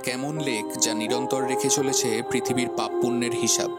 এক এমন লেক যা নিরন্তর রেখে চলেছে পৃথিবীর পাপ পুণ্যের হিসাব।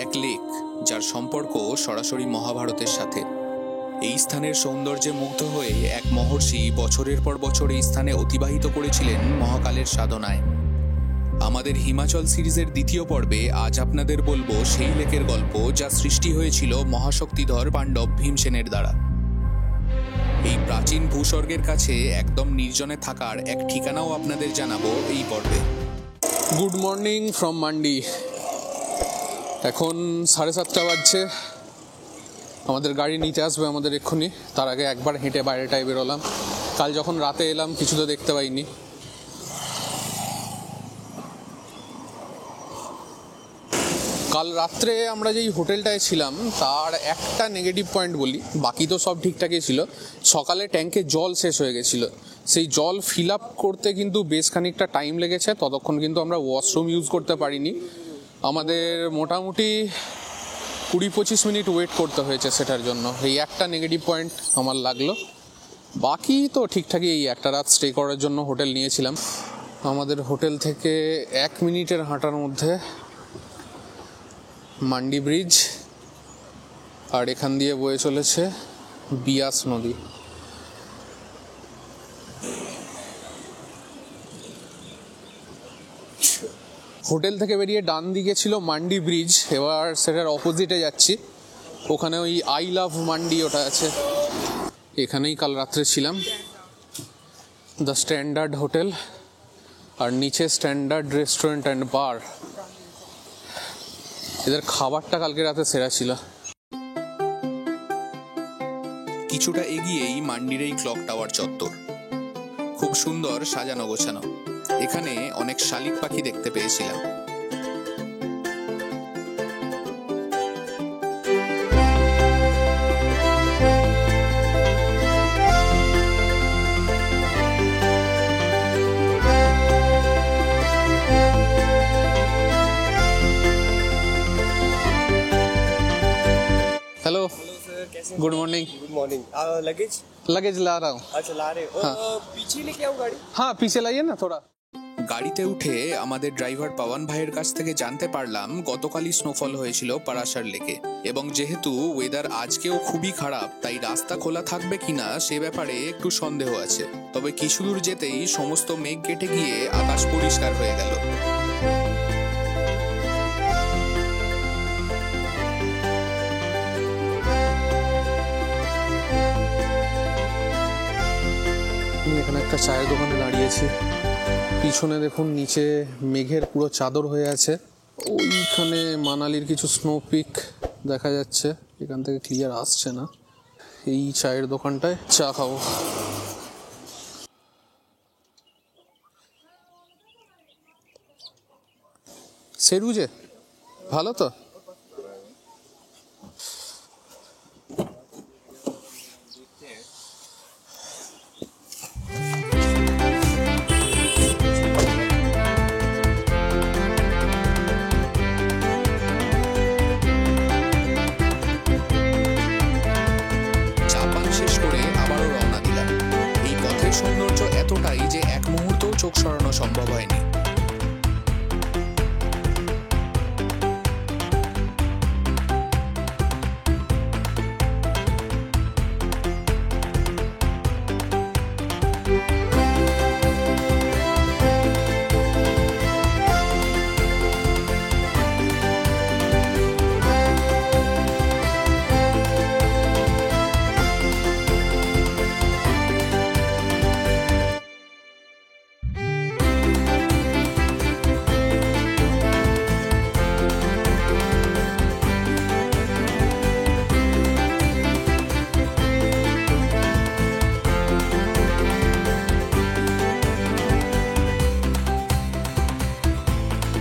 এক লেক যার সম্পর্ক সরাসরি মহাভারতের সাথে। এই স্থানের সৌন্দর্যে মুগ্ধ হয়ে এক মহর্ষি বছরের পর বছর এই স্থানে অতিবাহিত করেছিলেন মহাকালের সাধনায়। আমাদের হিমাচল সিরিজের দ্বিতীয় পর্বে আজ আপনাদের বলবো সেই লেকের গল্প যা সৃষ্টি হয়েছিল মহাশক্তিধর পাণ্ডব ভীমসেনের দ্বারা। এই প্রাচীন ভূস্বর্গের কাছে একদম নির্জনে থাকার এক ঠিকানাও আপনাদের জানাবো এই পর্বে। Good morning from mandi. এখন 7:30 বাজছে। আমাদের গাড়ি নিতে আসবে আমাদের এক্ষুনি। তার আগে একবার হেঁটে বাইরেটায় বেরোলাম। কাল যখন রাতে এলাম কিছু তো দেখতে পাইনি। কাল রাত্রে আমরা যেই হোটেলটায় ছিলাম তার একটা নেগেটিভ পয়েন্ট বলি, বাকি তো সব ঠিকঠাকই ছিল। সকালে ট্যাঙ্কে জল শেষ হয়ে গেছিলো। সেই জল ফিল আপ করতে কিন্তু বেশ খানিকটা টাইম লেগেছে। ততক্ষণ কিন্তু আমরা ওয়াশরুম ইউজ করতে পারিনি। আমাদের মোটামুটি 20-25 মিনিট ওয়েট করতে হয়েছে সেটার জন্য। এই একটা নেগেটিভ পয়েন্ট আমার লাগলো। বাকি তো ঠিকঠাকই। এই একটা রাত স্টে করার জন্য হোটেল নিয়েছিলাম। আমাদের হোটেল থেকে 1 মিনিটের হাঁটার মধ্যে মান্ডি ব্রিজ, আর এখান দিয়ে বয়ে চলেছে বিয়াস নদী। হোটেল থেকে বেরিয়ে ডান দিকে ছিল মান্ডি ব্রিজ, এবার সেটার অপোজিটে যাচ্ছি। ওখানে ওই আই লাভ মান্ডি ওটা আছে। এখানেই কাল রাত্রে ছিলাম। দ্য স্ট্যান্ডার্ড হোটেল, আর নিচে স্ট্যান্ডার্ড রেস্টুরেন্ট অ্যান্ড বার। এদের খাবারটা কালকে রাতে সেরা ছিল। কিছুটা এগিয়েই মান্ডির এই ক্লক টাওয়ার চত্বর। খুব সুন্দর সাজানো গোছানো। এখানে অনেক শালিক পাখি দেখতে পেয়েছিলাম। Hello good morning. Good morning. Luggage ला रहा हूँ। अच्छा ला रहे हो। हाँ। पीछे लेके आओ गाड़ी। हाँ पीछे लाइए ना थोड़ा। গাড়িতে উঠে আমাদের ড্রাইভার পাওয়ান ভাইয়ের কাছ থেকে জানতে পারলাম গতকালই স্নোফল হয়েছিল পারাশার লেকে, এবং যেহেতু ওয়েদার আজকেও খুবই খারাপ তাই রাস্তা খোলা থাকবে কিনা সে ব্যাপারে একটু সন্দেহ আছে। তবে কিছু দূর যেতেই সমস্ত মেঘ কেটে গিয়ে আকাশ পরিষ্কার হয়ে গেল। এখানে একটা চায়ের দোকানে দাঁড়িয়েছি। পিছনে দেখুন নিচে মেঘের পুরো চাদর হয়ে আছে। ওইখানে মানালির কিছু স্নো পিক দেখা যাচ্ছে, এখান থেকে ক্লিয়ার আসছে না। এই চায়ের দোকানটায় চা খাবো। সেরুজে ভালো তো। সৌন্দর্য এতটাই যে এক মুহূর্তও চোখ সরানো সম্ভব হয়নি।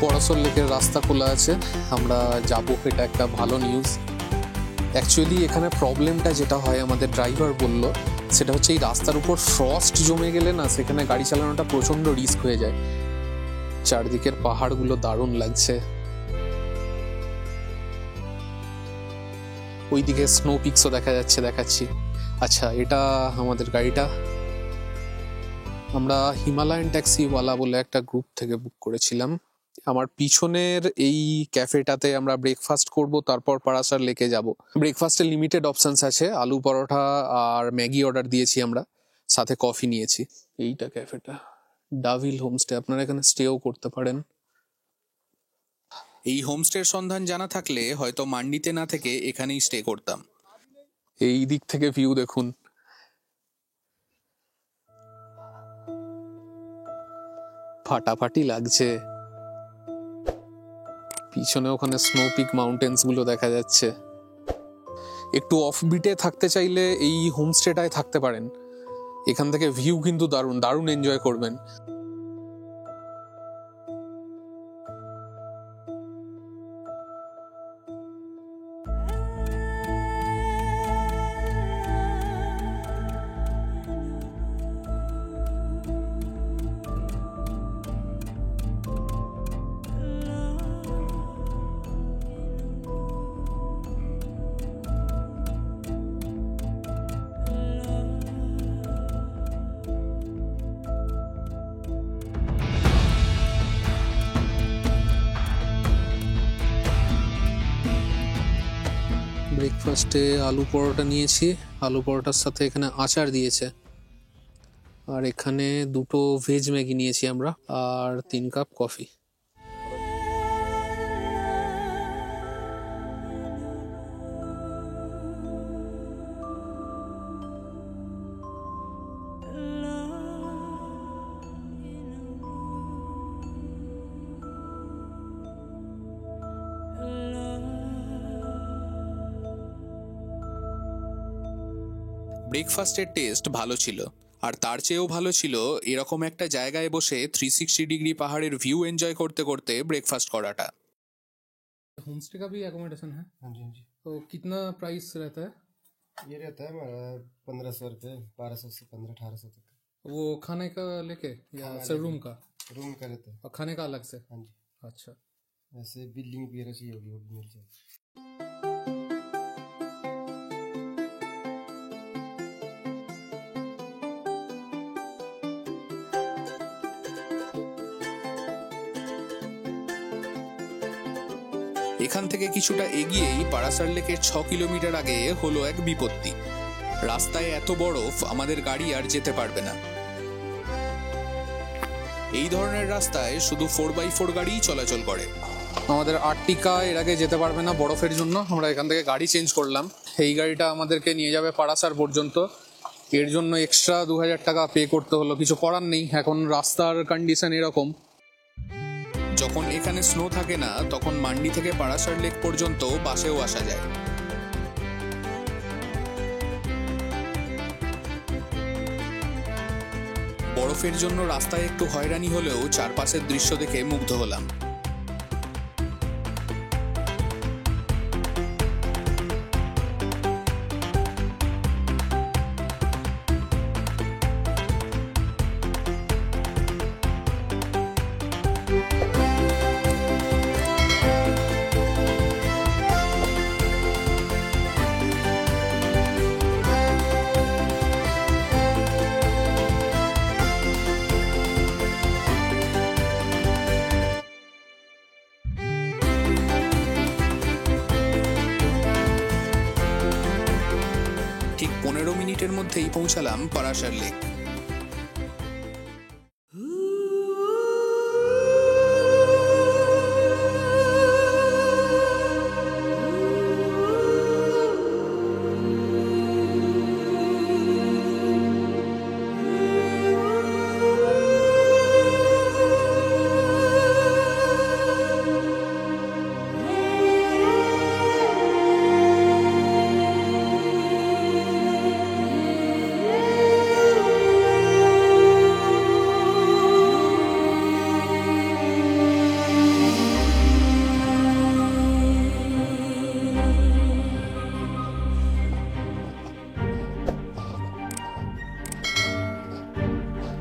পরাশর লেকের রাস্তা খোলা আছে, আমরা যাবো, এটা একটা ভালো নিউজ। অ্যাকচুয়ালি এখানে প্রবলেমটা যেটা হয় আমাদের ড্রাইভার বলল সেটা হচ্ছে এই রাস্তার উপর ফ্রস্ট জমে গেলে না সেখানে গাড়ি চালানোটা প্রচণ্ড রিস্ক হয়ে যায়। চারদিকের পাহাড়গুলো দারুণ লাগছে। ওইদিকে স্নো পিকসও দেখা যাচ্ছে, দেখাচ্ছি। আচ্ছা, এটা আমাদের গাড়িটা। আমরা হিমালয়ান ট্যাক্সিওয়ালা বলে একটা গ্রুপ থেকে বুক করেছিলাম। আমার পিছনের এই ক্যাফেটাতে আমরা ব্রেকফাস্ট করব, তারপর পারাসার লেকে যাব। ব্রেকফাস্টে লিমিটেড অপশনস আছে, আলু পরোটা আর ম্যাগি অর্ডার দিয়েছি আমরা, সাথে কফি নিয়েছি। এইটা ক্যাফেটা, ডাভিল হোমস্টে, আপনারা এখানে স্টেও করতে পারেন। এই হোমস্টের সন্ধান জানা থাকলে হয়তো মান্ডিতে না থেকে এখানেই স্টে করতাম। এই দিক থেকে ভিউ দেখুন, ফাটাফাটি লাগছে। পিছনে ওখানে স্নো পিক মাউন্টেন্স গুলো দেখা যাচ্ছে। একটু অফবিটে থাকতে চাইলে এই হোমস্টেটায় থাকতে পারেন। এখান থেকে ভিউ কিন্তু দারুণ দারুণ এনজয় করবেন। ব্রেকফাস্টে আলু পরোটা নিয়েছি, আলু পরোটার সাথে এখানে আচার দিয়েছে। আর এখানে 2টো ভেজ ম্যাগি নিয়েছি আমরা, আর 3 কাপ কফি। ব্রেকফাস্টের টেস্ট ভালো ছিল, আর তার চেয়েও ভালো ছিল এরকম একটা জায়গায় বসে 360 ডিগ্রি পাহাড়ের ভিউ এনজয় করতে করতে ব্রেকফাস্ট করাটা। होमस्टे का भी एकोमोडेशन है? हाँ जी हाँ जी। तो कितना प्राइस रहता है? ये रहता है हमारा 1500 रुपये, 1200 से 1500-1800 तक। वो खाने का लेके या खाना सिर्फ लेके। रूम का? रूम का रहता है। और खाने का अलग से? हाँ जी। अच्छा। ऐसे बिल्डिंग वगैरह चाहिए होगी वो भी मिल जाएगी। এখান থেকে কিছুটা এগিয়েই পারাসার লেকের 6 কিলোমিটার আগে হলো এক বিপত্তি। রাস্তায় এত বরফ, আমাদের গাড়ি আর যেতে পারবে না। এই ধরনের রাস্তায় শুধু 4x4 গাড়িই চলাচল করে। আমাদের আর্টিকা এর আগে যেতে পারবে না বরফের জন্য, আমরা এখান থেকে গাড়ি চেঞ্জ করলাম। এই গাড়িটা আমাদেরকে নিয়ে যাবে পারাসার পর্যন্ত। এর জন্য এক্সট্রা 2000 টাকা পে করতে হলো, কিছু করার নেই, এখন রাস্তার কন্ডিশন এরকম। যখন এখানে স্নো থাকে না তখন মান্ডি থেকে পারাসার লেক পর্যন্ত বাসেও আসা যায়। বরফের জন্য রাস্তায় একটু হয়রানি হলেও চারপাশের দৃশ্য দেখে মুগ্ধ হলাম। ঠিক 15 মিনিটের মধ্যেই পৌঁছালাম পারাসার লেক।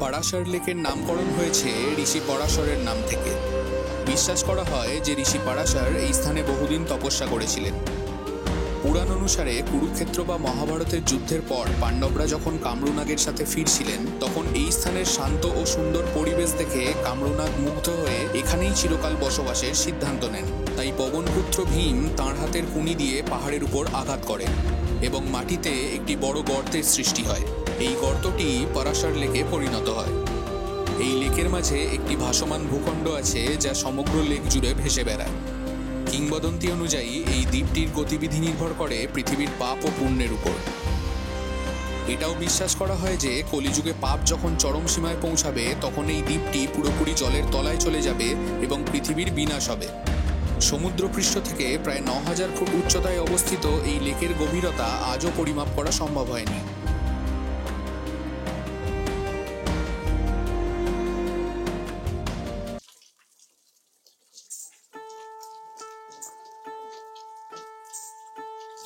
পরাশর লেকের নামকরণ হয়েছে ঋষি পরাশরের নাম থেকে। বিশ্বাস করা হয় যে ঋষি পরাশর এই স্থানে বহুদিন তপস্যা করেছিলেন। পুরাণ অনুসারে কুরুক্ষেত্র বা মহাভারতের যুদ্ধের পর পাণ্ডবরা যখন কামরূনাগের সাথে ফিরছিলেন, তখন এই স্থানের শান্ত ও সুন্দর পরিবেশ দেখে কামরূনাগ মুগ্ধ হয়ে এখানেই চিরকাল বসবাসের সিদ্ধান্ত নেন। তাই পবনপুত্র ভীম তাঁর হাতের কুনি দিয়ে পাহাড়ের উপর আঘাত করেন এবং মাটিতে একটি বড় গর্তের সৃষ্টি হয়। এই গর্তটি পরাশর লেকে পরিণত হয়। এই লেকের মাঝে একটি ভাসমান ভূখণ্ড আছে যা সমগ্র লেক জুড়ে ভেসে বেড়ায়। কিংবদন্তি অনুযায়ী এই দ্বীপটির গতিবিধি নির্ভর করে পৃথিবীর পাপ ও পুণ্যের উপর। এটাও বিশ্বাস করা হয় যে কলিযুগে পাপ যখন চরম সীমায় পৌঁছাবে, তখন এই দ্বীপটি পুরোপুরি জলের তলায় চলে যাবে এবং পৃথিবীর বিনাশ হবে। সমুদ্রপৃষ্ঠ থেকে প্রায় ৯,০০০ ফুট উচ্চতায় অবস্থিত এই লেকের গভীরতা আজও পরিমাপ করা সম্ভব হয়নি।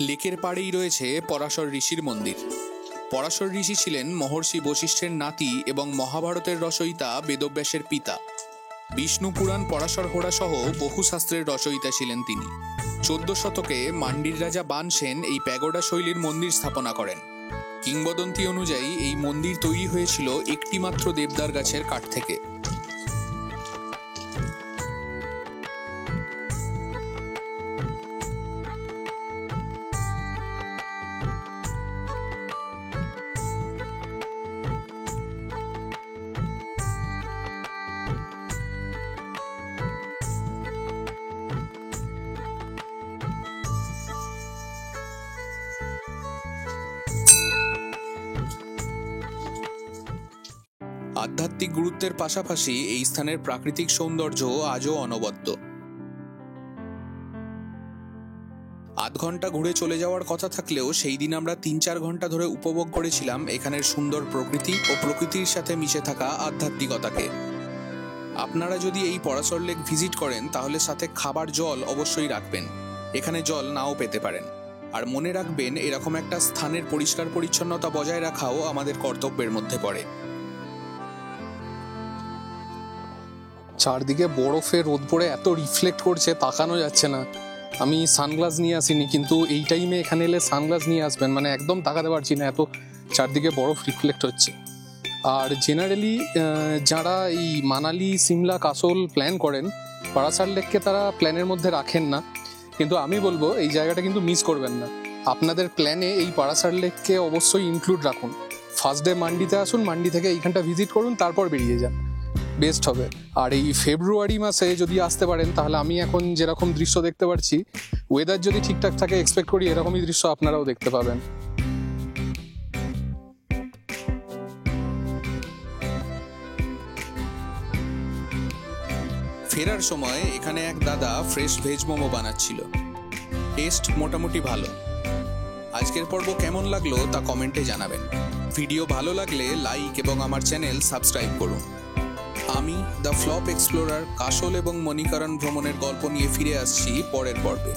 লেকের পাড়েই রয়েছে পরাশর ঋষির মন্দির। পরাশর ঋষি ছিলেন মহর্ষি বশিষ্ঠের নাতি এবং মহাভারতের রচয়িতা বেদব্যাসের পিতা। বিষ্ণু পুরাণ, পরাশর হোড়া সহ বহু শাস্ত্রের রচয়িতা ছিলেন তিনি। ১৪ শতকে মান্ডির রাজা বানসেন এই প্যাগোডা শৈলীর মন্দির স্থাপনা করেন। কিংবদন্তি অনুযায়ী এই মন্দির তৈরি হয়েছিল একটি মাত্র দেবদার গাছের কাঠ থেকে। আধ্যাত্মিক গুরুত্বের পাশাপাশি এই স্থানের প্রাকৃতিক সৌন্দর্য আজও অনবদ্য। ৮ ঘন্টা ঘুরে চলে যাওয়ার কথা থাকলেও সেই দিন আমরা ৩-৪ ঘন্টা ধরে উপভোগ করেছিলাম এখানের সুন্দর প্রকৃতি ও প্রকৃতির সাথে মিশে থাকা আধ্যাত্মিকতাকে। আপনারা যদি এই পরাশর লেক ভিজিট করেন, তাহলে সাথে খাবার জল অবশ্যই রাখবেন। এখানে জল নাও পেতে পারেন। আর মনে রাখবেন, এরকম একটা স্থানের পরিষ্কার পরিচ্ছন্নতা বজায় রাখাও আমাদের কর্তব্যের মধ্যে পড়ে। চারদিকে বরফে রোদ পড়ে এত রিফ্লেক্ট করছে, তাকানো যাচ্ছে না। আমি সানগ্লাস নিয়ে আসিনি, কিন্তু এই টাইমে এখানে এলে সানগ্লাস নিয়ে আসবেন, মানে একদম তাকাতে পারছি না, এত চারদিকে বরফ রিফ্লেক্ট হচ্ছে। আর জেনারেলি যারা এই মানালি, সিমলা, কাসল প্ল্যান করেন, পরাশর লেককে তারা প্ল্যানের মধ্যে রাখেন না। কিন্তু আমি বলবো এই জায়গাটা কিন্তু মিস করবেন না। আপনাদের প্ল্যানে এই পরাশর লেককে অবশ্যই ইনক্লুড রাখুন। ফার্স্ট ডে মান্ডিতে আসুন, মান্ডি থেকে এইখানটা ভিজিট করুন, তারপর বেরিয়ে যান, বেস্ট হবে। আর এই ফেব্রুয়ারি মাসে যদি আসতে পারেন, তাহলে আমি এখন যেরকম দৃশ্য দেখতে পাচ্ছি, ওয়েদার যদি ঠিকঠাক থাকে, এক্সপেক্ট করি এরকমই দৃশ্য আপনারাও দেখতে পাবেন। ফেরার সময় এখানে এক দাদা ফ্রেশ ভেজ মোমো বানাচ্ছিল। টেস্ট মোটামুটি ভালো। আজকের পর্ব কেমন লাগলো তা কমেন্টে জানাবেন। ভিডিও ভালো লাগলে লাইক এবং আমার চ্যানেল সাবস্ক্রাইব করুন। আমি দ্য ফ্লপ এক্সপ্লোরার কাসল এবং মণিকরণ ভ্রমণের গল্প নিয়ে ফিরে আসছি পরের পর্বে।